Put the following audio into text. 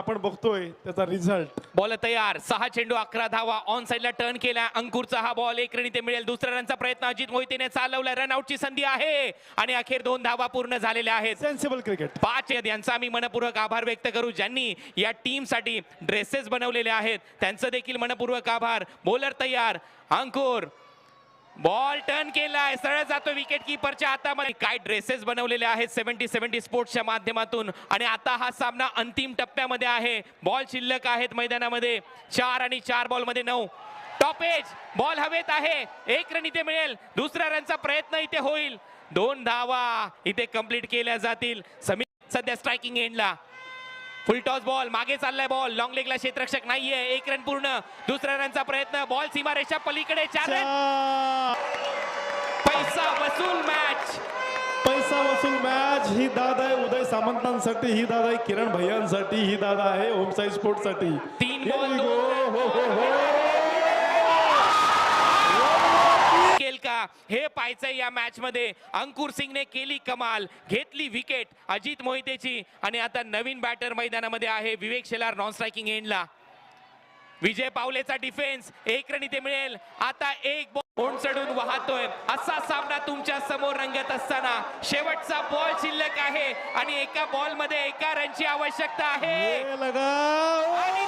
आपण बघतोय त्याचा रिझल्ट. बॉल तयार, 6 चेंडू 11 धावा. ऑन साइडला टर्न केला अंकुरचा हा बॉल. 1 रन इथे मिळेल. दुसऱ्या रनचा प्रयत्न अजित मोहितेने चालवला. रन आउटची संधी आहे आणि अखेर 2 धावा पूर्ण झालेल्या आहेत. Sensible cricket. 5 यांचा आम्ही मनपूर्वक आभार व्यक्त करू ज्यांनी या टीम साठी ड्रेसेस बनवलेले आहेत. त्यांचं देखील मनपूर्वक आभार. बॉलर तयार, अंकुर बॉल टर्न केलाय, सरळ जातो विकेट कीपरच्या हातामध्ये. काय ड्रेसेस बनवलेले आहेत 70-70 स्पोर्ट्सच्या माध्यमातून. आणि आता हा सामना अंतिम टप्प्यामध्ये आहे. बॉल शिल्लक आहेत मैदानामध्ये 4 आणि 4 बॉल मध्ये 9. टॉप एज बॉल हवेत आहे. 1 रन इथे मिळेल. दुसऱ्या रनचा प्रयत्न इथे होईल. 2 धावा इथे कंप्लीट केल्या जातील. समीर सध्या स्ट्रायकिंग एंडला. फुल टॉस बॉल, मागे चाललाय बॉल. लॉंग लेगला क्षेत्ररक्षक नाहीये. 1 रन पूर्ण. दुसऱ्या रनचा प्रयत्न. बॉल सीमारेषा पलीकडे. 4 रन. पैसा वसूल मॅच. पैसा वसूल मॅच. ही दाद आहे उदय सामंतांसाठी, ही दाद आहे किरण भैयांसाठी, ही दाद आहे होमसाई स्पोर्ट्स साठी. 3 बॉल 2 का हे पाहायचंय या मॅच मध्ये. अंकुर सिंगने केली कमाल, घेतली विकेट अजित मोहितेची. आणि आता नवीन बॅटर मैदानामध्ये आहे विवेक शेलार नॉन स्ट्रायकिंग एंडला. विजय पावलेचा डिफेन्स. 1 रन इथे मिळेल. आता 1 बॉल चढून वाहतोय. असा सामना तुमच्या समोर रंगत असताना शेवटचा बॉल शिल्लक आहे आणि एका बॉल मध्ये 1 रनची आवश्यकता आहे. लगाव. आणि